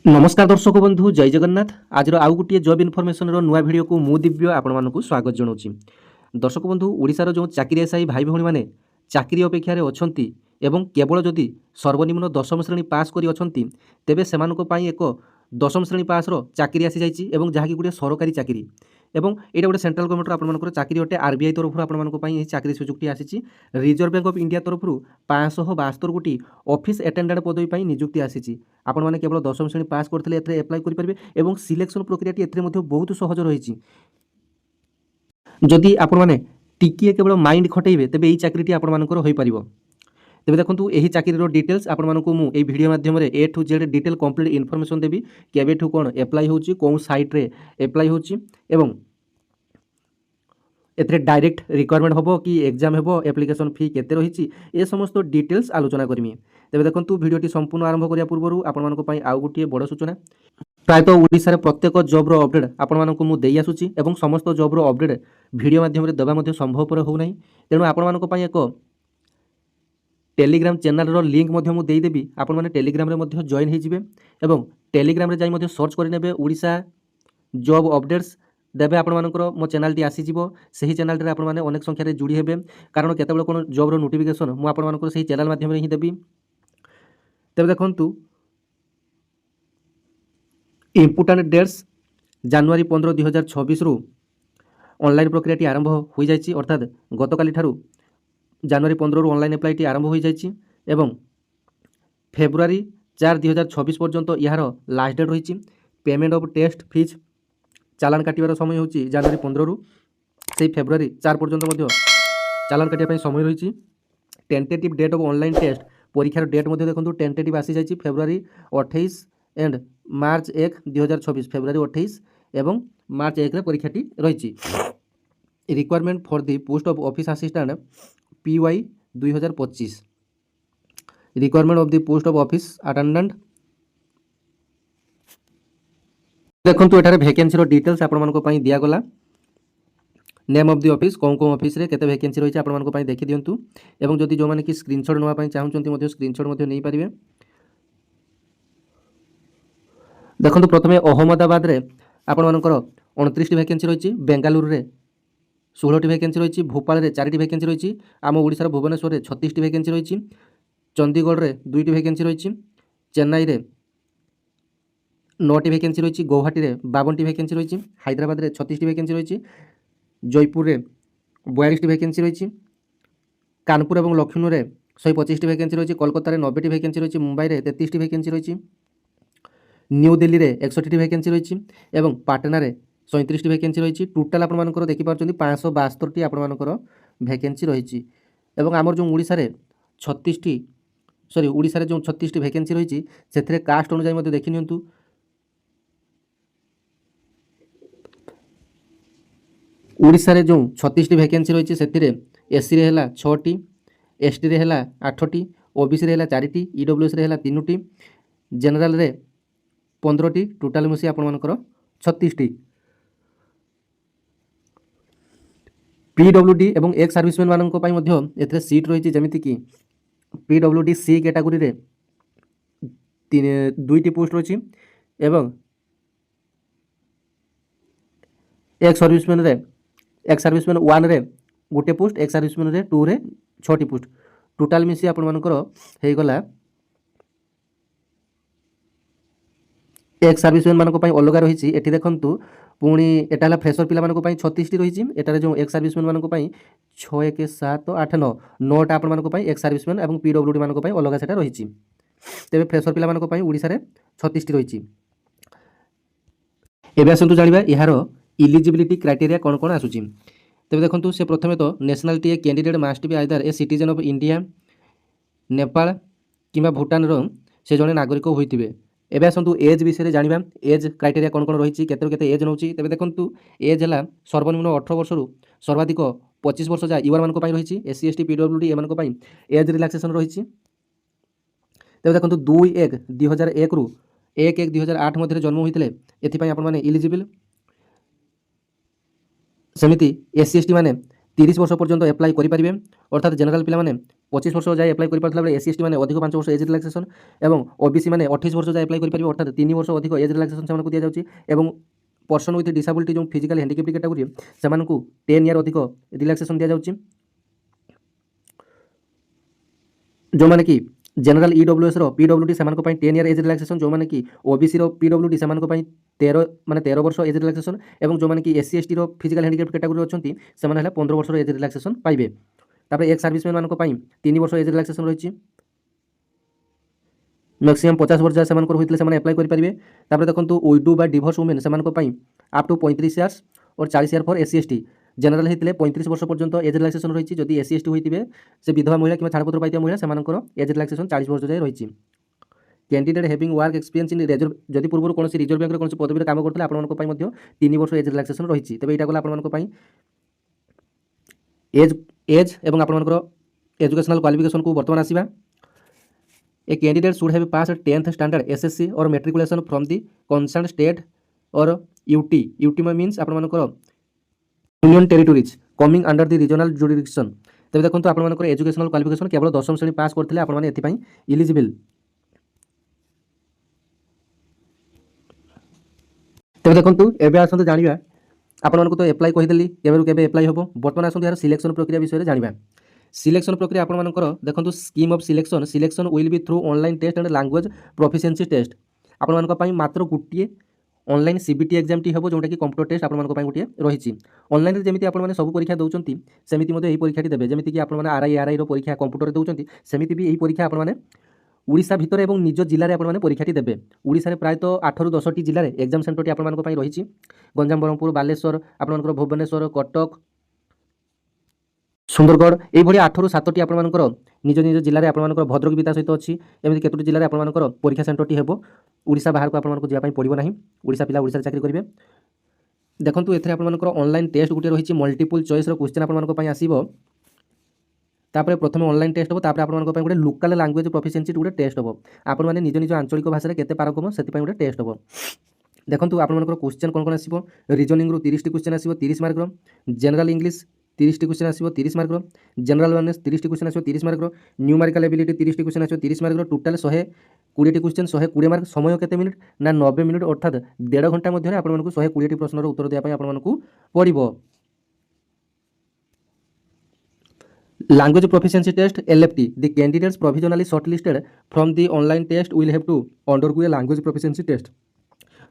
नमस्कार दर्शक बंधु जय जगन्नाथ। आज आउ गोटे जॉब इनफॉरमेशन नुआ वीडियो को मु दिव्य आपको स्वागत जनाऊँ। दर्शक बंधु ओडिशार जो चाकरी आशायी भाई भौणी मैंने चाकरी अपेक्षा अच्छी एवं केवल जदि सर्वनिम्न दशम श्रेणी पास कर तेबे सेमानंक एक दशम श्रेणी पासर चाकरी आसी जाइए और जहाँकि गोटे सरकारी चाकरी एवं ये गोटे सेंट्रल गवर्नमेंट आपंकर चाकरी अटे आरबीआई तरफ आपंकर चाकरी सुजुगटी आसी। रिजर्व बैंक ऑफ इंडिया तरफ 572 गोटी ऑफिस अटेंडेंट पदवी निजुक्ति आसी। आपण मैंने केवल दशम श्रेणी पास करते एप्लाय करेंगे। सिलेक्शन प्रक्रिया ए बहुत सहज रही। जदि आपण मैंने टिकिए केवल माइंड खटेबे तेबे यही चाकरी आपंकर हो पार। तेज देखो यही चाकरी डिटेल्स आपको मुझे भिडियो माध्यम A to Z detail complete information देवी केवेठू कौन एप्लाय होची कौन साइट्रे एप्लाय होची एवं एथरे डायरेक्ट रिक्वायरमेंट होबो कि एग्जाम होबो एप्लिकेशन फी केते रही ए समस्त डिटेल्स आलोचना करमी। तेज देखो भिडियोटी संपूर्ण आरंभ करिया पूर्व आपण आउ गोटे बड़ सूचना प्रायतः ओडिशा रे प्रत्येक जॉब रो अपडेट आपण मानकु मु देई आसुची एवं समस्त जॉब रो अपडेट भिडियो माध्यम रे देबा मध्ये संभव पर हो नाही। तेणु आपण मानक पई एक टेलीग्राम चैनल रो लिंक मध्ये मु देई देबी। आपण माने टेलीग्राम रे मध्ये जॉइन हे जिवे एवं टेलीग्राम रे जाई मध्ये सर्च करि नेबे ओडिशा जॉब अपडेट्स देबे। आपण मानकर मो चैनल टी आसी जिवो। सही चैनल रे आपण माने अनेक संख्या रे जुड़ी हेबे कारण केतेबेले कोन जॉब रो नोटिफिकेशन मु आपण मानकर सही चैनल माध्यम रे ही देबी। तबे देखंतु इम्पोर्टेंट डेट्स जनवरी 15 2026 रु ऑनलाइन प्रक्रियाटी आरंभ हो जाइए अर्थात गतकाली ठारू जनवरी 15 रु ऑनलाइन एप्लाईटी आरंभ हो जाइए एवं फेब्रुआरी 4 2026 पर्यंत यार लास्ट डेट रही। पेमेंट ऑफ टेस्ट फीस चालान काटिबार समय होची जनवरी 15 रु से फेब्रुआरी 4 पर्यंत चालान काटिया समय रही। Tentative date of online test परीक्षार डेट देखो टेंटेटिव आसी जाइए फेब्रुआरी 28 एंड मार्च 1 2026 फेब्रुआरी 28 एवं मार्च 1 परीक्षाटी रही। Requirement for the post of office assistant PY 2025 requirement of the post of office attendant देखो एठारे वैकेंसी डिटेल्स आपण दिगला नेम ऑफ द ऑफिस कौन कौन ऑफिस रे केते वैकेंसी रही है देखी दिंतु एवं जदि जो मैंने कि स्क्रीनशॉट नापी चाहते स्क्रीनशॉट नहीं पारे। देखो प्रथम अहमदाबाद रे आपणकर 29 वैकेंसी रही। बेंगालुरु रे 16 वैकेंसी रही। भोपाल रे 4 वैकेंसी रही। आम ओडिशा भुवनेश्वर रे 36 वैकेंसी रही। चंडीगढ़ रे 2 वैकेंसी रही। चेन्नई रे 9 वैकेंसी रही। गुवाहाटी रे 52 वैकेंसी रही। हैदराबाद रे 36 वैकेंसी रही। जयपुर रे 42 वैकेंसी रही। कानपुर और लखनऊ रे 125 वैकेंसी रही। कोलकाता रे 90 वैकेंसी रही। मुंबई रे 33 वैकेंसी रही। न्यू दिल्ली रे 61 वैकेंसी रही एवं पाटना रे 37 वैकेंसी रही। टोटाल आपंकर देखिपुर 572 आपंकर वैकेंसी रही। आमर जो ओडिशा रे 36 सॉरी ओडिशा रे जो 36 वैकेंसी रही से कास्ट अनुसार देखि नियंतु। ओडिशा रे जो 36 वैकेंसी रही से एससी रे हला 6टी, एसटी रे हला 8टी, ओबीसी रे हला 4टी, ईडब्ल्यूएस रे हला 3टी, जनरल रे 15टी, टोटाल मिसी आपंकर 36टी। PWD एवं एक्स सर्विसमैन मानक एथे सीट रही जमीती कि PWD सी कैटेगरी रे 2टी पोस्ट रही एवं एक्स सर्विसमैन 1 रे गोटे पोस्ट, एक्स सर्विसमैन रे 2 रे 6टी पोस्ट। टोटाल मिसी आपंकर हो गला एक्स सर्विसमैन मानक अलग रही। एटी देखंतु पुणी एटा फ्रेशर पिला मानक 36टी रही। एटारे जो एक्स सर्विसमैन मानक 6 1 7 8 9 9टा आपण मानक एक्स सर्विसमैन और PWD मानक अलग सेटा रही। तेबे फ्रेशर पिला मानक ओडिशा रे 36टी रही। एबे आसंतु जानिबा यार इलिजिबिलिटी क्राइटेरिया कौन कौन आसुची। तेबे देखंतु से प्रथमे तो nationality a candidate must be either a citizen of India, Nepal किंबा भूटान रो से जने नागरिक होइतिबे। एबे आसंतु एज विषय जानिबा एज क्राइटेरिया कौन कौन रही केते केते एज नौची। तेबे देखंतु एज हला सर्वनिम्न 18 वर्ष रु सर्वाधिक 25 वर्ष जा युवा मानक रही। SC ST PWD एमानक एज रिलैक्सेशन रही। तेबे देखंतु 2-1-2001 रु 1-1-2008 मध्य जन्म होइतिले एथि आपण माने इलिजिबल। सेमिति SC ST माने 30 वर्ष पर्यंत एप्लाय करि परिबे अर्थात जनरल पिला माने 25 ବର୍ଷ ଯାଏ ଆପ୍ଲାଏ କରିପାରୁଥିଲା ବେଳେ SC ST ମାନେ ଅଧିକ 5 ବର୍ଷ ଏଜ୍ ରିଲାକ୍ସେସନ୍ ଏବଂ OBC ମାନେ 28 ବର୍ଷ ଯାଏ ଆପ୍ଲାଏ କରିପାରିବେ, ଅର୍ଥାତ୍ 3 ବର୍ଷ ଅଧିକ ଏଜ୍ ରିଲାକ୍ସେସନ୍ ସେମାନଙ୍କୁ ଦିଆଯାଉଛି। ଏବଂ ପର୍ସନ୍ ୱିଥ୍ ଡିସାବିଲିଟି ଯେଉଁ ଫିଜିକାଲି ହ୍ୟାଣ୍ଡିକ୍ୟାପ୍ଡ କ୍ୟାଟାଗୋରୀ ସେମାନଙ୍କୁ 10 ଇୟର୍ ଅଧିକ ରିଲାକ୍ସେସନ୍ ଦିଆଯାଉଛି। ଯେଉଁମାନେ କି ଜେନେରାଲ EWS ର PWD ସେମାନଙ୍କ ପାଇଁ 10 ଇୟର୍ ଏଜ୍ ରିଲାକ୍ସେସନ୍, ଯେଉଁମାନେ କି OBC ର PWD ସେମାନଙ୍କ ପାଇଁ 13 ବର୍ଷ ଏଜ୍ ରିଲାକ୍ସେସନ୍ ଏବଂ ଯେଉଁମାନେ କି SC ST ର ଫିଜିକାଲ ହ୍ୟାଣ୍ଡିକ୍ୟାପ୍ଡ କ୍ୟାଟାଗୋରୀ ଅଛନ୍ତି ସେମାନେ ହେଲା 15 ବର୍ଷର ଏଜ୍ ରିଲାକ୍ସେସନ୍ ପାଇବେ। ତାପରେ ଏକ୍ସ ସର୍ଭିସମ୍ୟାନ୍ ମାନଙ୍କ ପାଇଁ 3 ବର୍ଷ ଏଜ୍ ରିଲାକ୍ସେସନ୍ ରହିଛି। ମ୍ୟାକ୍ସିମମ୍ 50 ବର୍ଷ ଯାଏ ସେମାନଙ୍କର ହୋଇଥିଲେ ସେମାନେ ଆପ୍ଲାଏ କରିପାରିବେ। ତାପରେ ଦେଖନ୍ତୁ ୱିଡୋ ବା ଡିଭୋର୍ସ ଓମେନ୍ ସେମାନଙ୍କ ପାଇଁ ଅପ୍ ଟୁ 35 ଇୟର୍ସ और 40 year for SC ST। General ହେଇଥିଲେ 35 ବର୍ଷ ପର୍ଯ୍ୟନ୍ତ ଏଜ୍ ରିଲାକ୍ସେସନ୍ ରହିଛି। ଯଦି SC ST ହୋଇଥିବେ ସେ ବିଧବା ମହିଳା କିମ୍ବା ଛାଡ଼ପତ୍ର ପାଇଥିବା ମହିଳା ସେମାନଙ୍କର ଏଜ୍ ରିଲାକ୍ସେସନ୍ 40 ବର୍ଷ ଯାଏ ରହିଛି। Candidate having work experience in reserve, ଯଦି ପୂର୍ବରୁ କୌଣସି ରିଜର୍ଭ ବ୍ୟାଙ୍କର କୌଣସି ପଦବୀରେ କାମ କରୁଥିଲେ ଆପଣମାନଙ୍କ ପାଇଁ ମଧ୍ୟ 3 ବର୍ଷ ଏଜ୍ ରିଲାକ୍ସେସନ୍ ରହିଛି। ତେବେ ଏଇଟା ଗଲା ଆପଣମାନଙ୍କ ପାଇଁ ଏଜ୍ ଏବଂ ଆପଣଙ୍କର ଏଜୁକେସନାଲ୍ କ୍ୱାଲିଫିକେସନ୍କୁ ବର୍ତ୍ତମାନ ଆସିବା। A candidate should have passed 10th standard SSC or matriculation from the concerned state or UT. UT means ଆପଣମାନଙ୍କର ୟୁନିୟନ୍ ଟେରିଟୋରିଜ୍ କମିଂ ଅଣ୍ଡର ଦି ରିଜନାଲ୍ ଜୁରିଡିକ୍ସନ୍। ତେବେ ଦେଖନ୍ତୁ ଆପଣମାନଙ୍କର ଏଜୁକେସନାଲ୍ କ୍ୱାଲିଫିକେସନ୍ କେବଳ 10ମ ଶ୍ରେଣୀ ପାସ୍ କରିଥିଲେ ଆପଣମାନେ ଏଥିପାଇଁ ଇଲିଜିବଲ୍। ତେବେ ଦେଖନ୍ତୁ ଏବେ ଆସନ୍ତୁ ଜାଣିବା, ଆପଣମାନଙ୍କୁ ତ ଆପ୍ଲାଏ କହିଦେଲି କେବେରୁ କେବେ ଆପ୍ଲାଏ ହେବ। ବର୍ତ୍ତମାନ ଆସନ୍ତୁ ଏହାର ସିଲେକ୍ସନ୍ ପ୍ରକ୍ରିୟା ବିଷୟରେ ଜାଣିବା। ସିଲେକ୍ସନ୍ ପ୍ରକ୍ରିୟା ଆପଣମାନଙ୍କର ଦେଖନ୍ତୁ scheme of selection will be through online test and language proficiency test. ଆପଣମାନଙ୍କ ପାଇଁ ମାତ୍ର ଗୋଟିଏ ଅନଲାଇନ୍ CBT ଏକ୍ଜାମ୍ଟି ହେବ, ଯେଉଁଟାକି କମ୍ପ୍ୟୁଟର ଟେଷ୍ଟ ଆପଣମାନଙ୍କ ପାଇଁ ଗୋଟିଏ ରହିଛି। ଅନଲାଇନ୍ରେ ଯେମିତି ଆପଣମାନେ ସବୁ ପରୀକ୍ଷା ଦେଉଛନ୍ତି ସେମିତି ମଧ୍ୟ ଏହି ପରୀକ୍ଷାଟି ଦେବେ। ଯେମିତିକି ଆପଣମାନେ RI ର ପରୀକ୍ଷା କମ୍ପ୍ୟୁଟରରେ ଦେଉଛନ୍ତି, ସେମିତି ବି ଏହି ପରୀକ୍ଷା ଆପଣମାନେ ଓଡ଼ିଶା ଭିତରେ ଏବଂ ନିଜ ଜିଲ୍ଲାରେ ଆପଣମାନେ ପରୀକ୍ଷାଟି ଦେବେ। ଓଡ଼ିଶାରେ ପ୍ରାୟତଃ 8ରୁ 10ଟି ଜିଲ୍ଲାରେ ଏକ୍ଜାମ୍ ସେଣ୍ଟରଟି ଆପଣମାନଙ୍କ ପାଇଁ ରହିଛି। ଗଞ୍ଜାମ, ବ୍ରହ୍ମପୁର, ବାଲେଶ୍ୱର, ଆପଣମାନଙ୍କର ଭୁବନେଶ୍ୱର, କଟକ, ସୁନ୍ଦରଗଡ଼, ଏଇଭଳି 8ରୁ 7ଟି ଆପଣମାନଙ୍କର ନିଜ ନିଜ ଜିଲ୍ଲାରେ ଆପଣମାନଙ୍କର ଭଦ୍ରକ ବି ତା ସହିତ ଅଛି। ଏମିତି କେତୋଟି ଜିଲ୍ଲାରେ ଆପଣମାନଙ୍କର ପରୀକ୍ଷା ସେଣ୍ଟରଟି ହେବ। ଓଡ଼ିଶା ବାହାରକୁ ଆପଣମାନଙ୍କୁ ଯିବା ପାଇଁ ପଡ଼ିବ ନାହିଁ। ଓଡ଼ିଶା ପିଲା ଓଡ଼ିଶାରେ ଚାକିରି କରିବେ। ଦେଖନ୍ତୁ ଏଥିରେ ଆପଣମାନଙ୍କର ଅନଲାଇନ୍ ଟେଷ୍ଟ ଗୋଟିଏ ରହିଛି, ମଲ୍ଟିପୁଲ୍ ଚଏସ୍ର କ୍ୱେଶ୍ଚନ୍ ଆପଣମାନଙ୍କ ପାଇଁ ଆସିବ। ତାପରେ ପ୍ରଥମେ ଅନଲାଇନ୍ ଟେଷ୍ଟ ହେବ, ତାପରେ ଆପଣମାନଙ୍କ ପାଇଁ ଗୋଟେ ଲୋକାଲ୍ ଲାଙ୍ଗୁଏଜ୍ ପ୍ରୋଫିସିଏନ୍ସି ଗୋଟେ ଟେଷ୍ଟ ହେବ। ଆପଣମାନେ ନିଜ ନିଜ ଆଞ୍ଚଳିକ ଭାଷାରେ କେତେ ପାରଙ୍ଗମ ସେଥିପାଇଁ ଗୋଟେ ଟେଷ୍ଟ ହେବ। ଦେଖନ୍ତୁ ଆପଣମାନଙ୍କର କ୍ୱେଶ୍ଚନ୍ କ'ଣ ଆସିବ। ରିଜନିଂରୁ 30ଟି କ୍ୱେଶ୍ଚନ୍ ଆସିବ 30 ମାର୍କର, ଜେନେରାଲ ଇଂଲିଶ 30ଟି କ୍ୱେଶ୍ଚନ୍ ଆସିବ 30 ମାର୍କର, ଜେନେରାଲ ଆୱାରନେସ୍ 30ଟି କ୍ୱେଶ୍ଚନ୍ ଆସିବ 30 ମାର୍କର, ନ୍ୟୁମାରିକାଲ ଏବିଲିଟି 30ଟି କ୍ୱେଶ୍ଚନ୍ ଆସିବ 30 ମାର୍କର। ଟୋଟାଲ୍ 120ଟି କ୍ୱେଶ୍ଚନ୍ 120 ମାର୍କ। ସମୟ କେତେ ମିନିଟ୍ ନା 90 ମିନିଟ୍, ଅର୍ଥାତ୍ 1.5 ଘଣ୍ଟା ମଧ୍ୟରେ ଆପଣମାନଙ୍କୁ 120ଟି ପ୍ରଶ୍ନର ଉତ୍ତର ଦେବା ପାଇଁ ଆପଣମାନଙ୍କୁ ପଡ଼ିବ। Language proficiency test LFT. The candidates provisionally shortlisted from the online test will have to undergo a language proficiency test.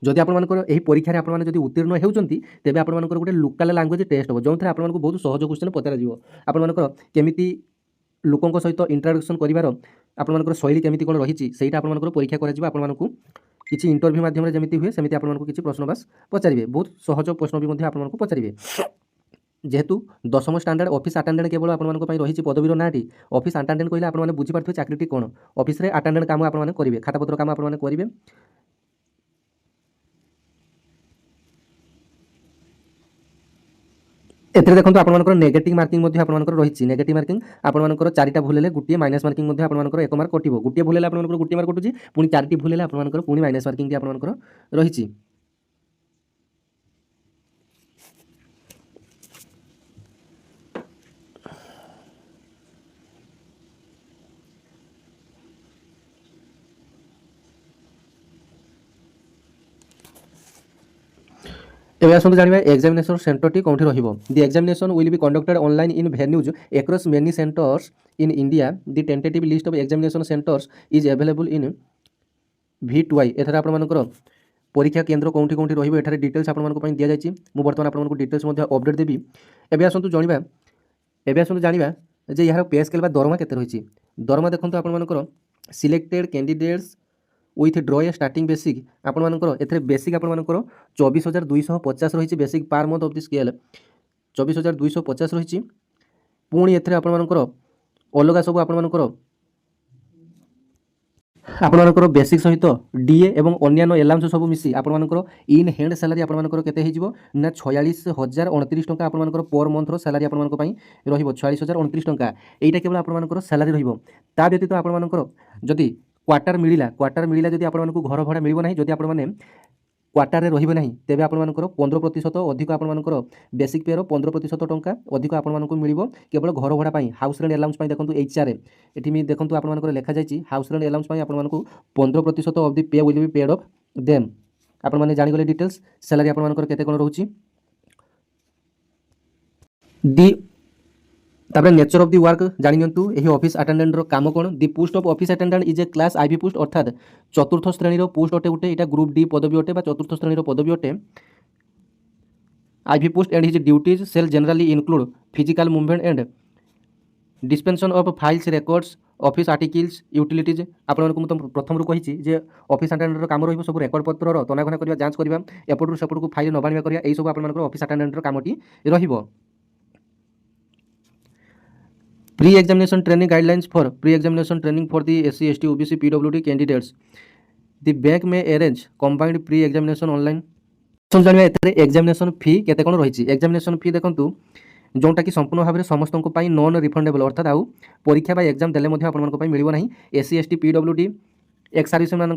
ଯଦି ଆପଣମାନଙ୍କର ଏହି ପରୀକ୍ଷାରେ ଆପଣମାନେ ଯଦି ଉତ୍ତୀର୍ଣ୍ଣ ହେଉଛନ୍ତି ତେବେ ଆପଣମାନଙ୍କର ଗୋଟେ ଲୋକାଲ୍ ଲାଙ୍ଗୁଏଜ୍ ଟେଷ୍ଟ ହେବ, ଯେଉଁଥିରେ ଆପଣମାନଙ୍କୁ ବହୁତ ସହଜ କ୍ୱେଶ୍ଚନ୍ ପଚରାଯିବ। ଆପଣମାନଙ୍କର କେମିତି ଲୋକଙ୍କ ସହିତ ଇଣ୍ଟରାକ୍ସନ୍ କରିବାର ଆପଣମାନଙ୍କର ଶୈଳୀ କେମିତି କ'ଣ ରହିଛି ସେଇଟା ଆପଣମାନଙ୍କର ପରୀକ୍ଷା କରାଯିବ। ଆପଣମାନଙ୍କୁ କିଛି ଇଣ୍ଟରଭ୍ୟୁ ମାଧ୍ୟମରେ ଯେମିତି ହୁଏ ସେମିତି ଆପଣମାନଙ୍କୁ କିଛି ପ୍ରଶ୍ନ ବାସ୍ ପଚାରିବେ। ବହୁତ ସହଜ ପ୍ରଶ୍ନ ବି ମଧ୍ୟ ଆପଣମାନଙ୍କୁ ପଚାରିବେ। ଯେହେତୁ 10ମ ଷ୍ଟାଣ୍ଡାର୍ଡ଼ ଅଫିସ୍ ଆଟାଣ୍ଡାଣ୍ଟ କେବଳ ଆପଣମାନଙ୍କ ପାଇଁ ରହିଛି ପଦବୀର ନାଁଟି। ଅଫିସ୍ ଆଟାଣ୍ଡାଣ୍ଟ କହିଲେ ଆପଣମାନେ ବୁଝିପାରୁଥିବେ ଚାକିରିଟି କ'ଣ। ଅଫିସରେ ଆଟାଣ୍ଡାଣ୍ଟ କାମ ଆପଣମାନେ କରିବେ, ଖାତାପତ୍ର କାମ ଆପଣମାନେ କରିବେ। ଏଥିରେ ଦେଖନ୍ତୁ ଆପଣମାନଙ୍କର ନେଗେଟିଭ୍ ମାର୍କିଂ ମଧ୍ୟ ଆପଣମାନଙ୍କର ରହିଛି। ନେଗେଟିଭ୍ ମାର୍କିଂ ଆପଣମାନଙ୍କର 4ଟା ଭୁଲ ହେଲେ ଗୋଟିଏ ମାଇନସ୍ ମାର୍କିଂ ମଧ୍ୟ ଆପଣମାନଙ୍କର 1 ମାର୍କ କଟିବ। ଗୋଟିଏ ଭୁଲ ହେଲେ ଆପଣମାନଙ୍କର ଗୋଟିଏ ମାର୍କ କଟୁଛି, ପୁଣି 4ଟି ଭୁଲ ହେଲେ ଆପଣମାନଙ୍କର ପୁଣି ମାଇନସ୍ ମାର୍କିଂଟି ଆପଣମାନଙ୍କର ରହିଛି। ଏବେ ଆସନ୍ତୁ ଜାଣିବା ଏକ୍ଜାମିନେସନ୍ ସେଣ୍ଟରଟି କେଉଁଠି ରହିବ। The examination will be conducted online in venues across many centres in India. The tentative list of examination centres is available in V2I। ଏଠାରେ ଆପଣମାନଙ୍କର ପରୀକ୍ଷା କେନ୍ଦ୍ର କେଉଁଠି କେଉଁଠି ରହିବ ଏଠାରେ ଡିଟେଲ୍ସ ଆପଣମାନଙ୍କ ପାଇଁ ଦିଆଯାଇଛି। ମୁଁ ବର୍ତ୍ତମାନ ଆପଣମାନଙ୍କୁ ଡିଟେଲ୍ସ ମଧ୍ୟ ଅପଡେଟ୍ ଦେବି। ଏବେ ଆସନ୍ତୁ ଜାଣିବା ଯେ ଏହାର ପେ ସ୍କେଲ୍ ବା ଦରମା କେତେ ରହିଛି। ଦରମା ଦେଖନ୍ତୁ ଆପଣମାନଙ୍କର selected candidates with draw A starting basic ଆପଣମାନଙ୍କର ଏଥିରେ ବେସିକ୍ ଆପଣମାନଙ୍କର 24,250 ରହିଛି। ବେସିକ୍ ପାର୍ ମନ୍ଥ ଅଫ୍ ଦି ସ୍କେଲ୍ 24,250 ରହିଛି। ପୁଣି ଏଥିରେ ଆପଣମାନଙ୍କର ଅଲଗା ସବୁ ଆପଣମାନଙ୍କର ବେସିକ୍ ସହିତ DA ଏବଂ ଅନ୍ୟାନ୍ୟ ଏଲାଉନ୍ସ ସବୁ ମିଶି ଆପଣମାନଙ୍କର ଇନ୍ ହ୍ୟାଣ୍ଡ ସାଲାରୀ ଆପଣମାନଙ୍କର କେତେ ହେଇଯିବ ନା 46,029 ଟଙ୍କା ଆପଣମାନଙ୍କର ପର୍ ମନ୍ଥର ସାଲାରୀ ଆପଣମାନଙ୍କ ପାଇଁ ରହିବ। 46,029 ଟଙ୍କା ଏଇଟା କେବଳ ଆପଣମାନଙ୍କର ସାଲାରୀ ରହିବ। ତା ବ୍ୟତୀତ ଆପଣମାନଙ୍କର ଯଦି କ୍ୱାର୍ଟର ମିଳିଲା ଯଦି ଆପଣମାନଙ୍କୁ ଘର ଭଡ଼ା ମିଳିବ ନାହିଁ। ଯଦି ଆପଣମାନେ क्वार्टर रही ना तेज आप 15% अधिक आप बेसिक पेर 15% टंका अधिक आपको मिल केवल घर भड़ा हाउस रेंट अलाउंस देखो HR ये देखो आप लिखा जाए हाउस रेंट अलाउंस आपको 15% of the pay will be paid of them आपने जानीगले डिटेल्स सैलरी आपंकर केते कौन रोचे दी तापर नेचर ऑफ दी वर्क जानी यही ऑफिस अटेंडेंट काम कौन the post of office attendant is a class IV post अर्थात चतुर्थ श्रेणी पोस्ट अटे गोटे यहाँ ग्रुप डी पदवी अटे चतुर्थ श्रेणी पदवी अटे IV post and his duties shall generally include physical movement and dispensation of files records office articles utilities आपको तो प्रथम कही जे ऑफिस अटेंडेंट काम रही सब रेकर्ड पत्र तनाघना करवा जांच करवा एपटू सेपटू फाइल नबाणिया करवा यही सब आप ऑफिस अटेंडेंट कामटी रहिबो pre examination training guidelines for pre examination training for the SC ST OBC PWD candidates the bank में arrange combined pre examination online जाना एग्जामिनेशन फी केते कौन रही एग्जामिनेशन फी देखो जोटा कि संपूर्ण भाव में समस्त नॉन रिफंडेबल अर्थात आउ परीक्षा बा एग्जाम देले आपको मिल ना SC ST PWD ex service man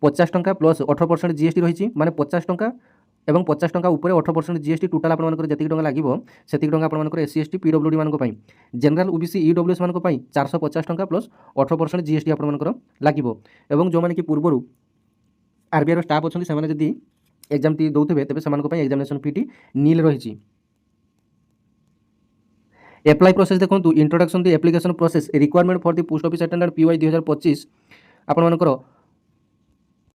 50 टंका प्लस 18% GST रही माने 50 टंका एवं 50 टंका ऊपर 18% GST टोटाल आपंकर जी टंका लगे से टंका आपंकर SC ST PWD मानी जनरल OBC EWS मान 450 टंका प्लस 18% GST आपंकर लगे और जो मैंने कि पूर्वर RBI स्टाफ अच्छा से जब एग्जाम टी दौथे तेज से एग्जामिनेशन फी टी नील रही एप्लाई प्रोसेस देखो introduction the application process requirement for the post office attendant PY 2025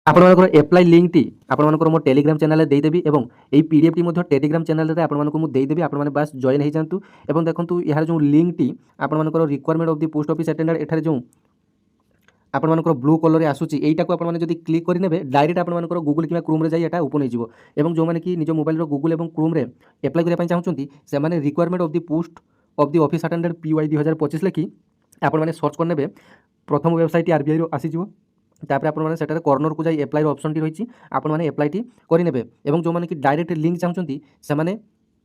आपंकर एप्लाई लिंक टी आपंकर मो टेलीग्राम चैनल देदेवी और यही PDF टी टेलीग्राम चैनल आपको देदेवी आप बस जॉइन हो जातु और देखो यार जो लिंक टी आपंकर requirement of the post office attendant एठार जो आपंकर ब्लू कलर आसूची यहीटा को आपने जब क्लिक करेंगे डायरेक्ट आपंकर गूगल कि क्रोम जाए यहाँ ओपन हो जो मैंने कि निज मोबाइल गूगल और क्रोम रे एप्लाई करने चाहते से requirement of the post of the office attendant PY 2025 लिखि आपने सर्च करने प्रथम वेबसाइट RBI आसीज तापर आपने से कर्नर को जाए एप्लाई ऑप्शन टी रही आपने एप्लाई टी करेंगे और जो मैंने कि डायरेक्ट लिंक चाहते से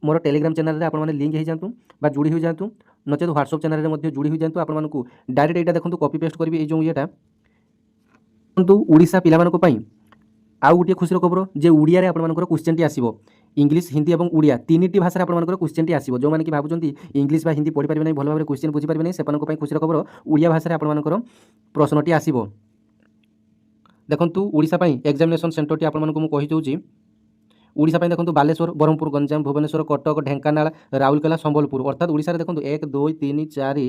मोर टेलीग्राम चैनल में आपने लिंक हो जातु बा जुड़ी हो जातु नचेत व्हाट्सएप चैनल में जुड़ी हो जातु आपको डायरेक्ट यहाँ देखो कॉपी पेस्ट करी ये जो ये ओडिशा पिला आउ गोटे खुशी खबर जे ओडिया रे आपनकर क्वेश्चन टी आसीबो इंग्लिश हिंदी और ओडिया तीन टी भाषा आपनकर क्वेश्चन टी आसीबो जो माने कि भाबुचंती इंग्लिश बा हिंदी पढ़ी पारिबे नै भल भाबरे क्वेश्चन बुझी पारिबे नै सेपनको पई खुशी खबर ओडिया भाषा रे आपनकर प्रश्न टी आसीबो देखंतु ओडिशा पई एग्जामिनेशन सेंटर टी आपननको मु कहि जोची ओडिशा पई देखंतु बालेश्वर ब्रह्मपुर गंजाम भुवनेश्वर कटक ढेंकानाल राउरकेला संबलपुर अर्थात ओडिशा रे देखंतु 1 2 3 4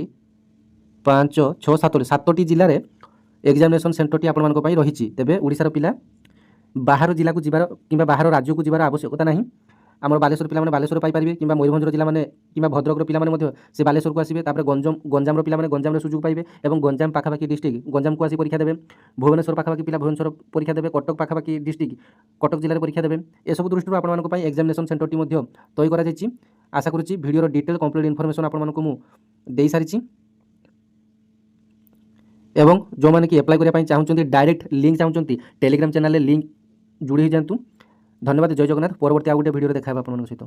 5 6 7 टी जिल्ला रे एग्जामिनेशन सेंटर टी आपन पई रही तेबे ओडिशार पिला बाहर जिला को जीवार कि बाहर राज्य को जीवार आवश्यकता नहीं आम बालेश्वर पिला बालेश्वर पाइपर कि मयूरभंजर जिला मैंने कि भद्रक पिला से बालेश्वर को आसवे गंजाम पिला गंजाम सुजोग पाइबे और गंजाम पाखापाखि डिस्ट्रिक्ट गंजाम को आसी परीक्षा देवे भुवनेश्वर पाखापाखि पिला भुवनेश्वर परीक्षा देवे कटक पाखापाखि डिस्ट्रिक्ट कटक जिले में परीक्षा देवे एसबू दृष्टि आपंप एग्जामिनेशन सेंटर टी तैयारी कराई आशा करुच्ची भिडियोर डिटेल कंप्लीट इनफर्मेशन आपको दे सारी एवं जो मैंने कि एप्लाई करने चाहते डायरेक्ट लिंक चाहते टेलीग्राम चैनल लिंक जुड़ी हो जातु धन्यवाद जय जगन्नाथ परवर्ती आ गोटे भिडियो देखा आप सहित।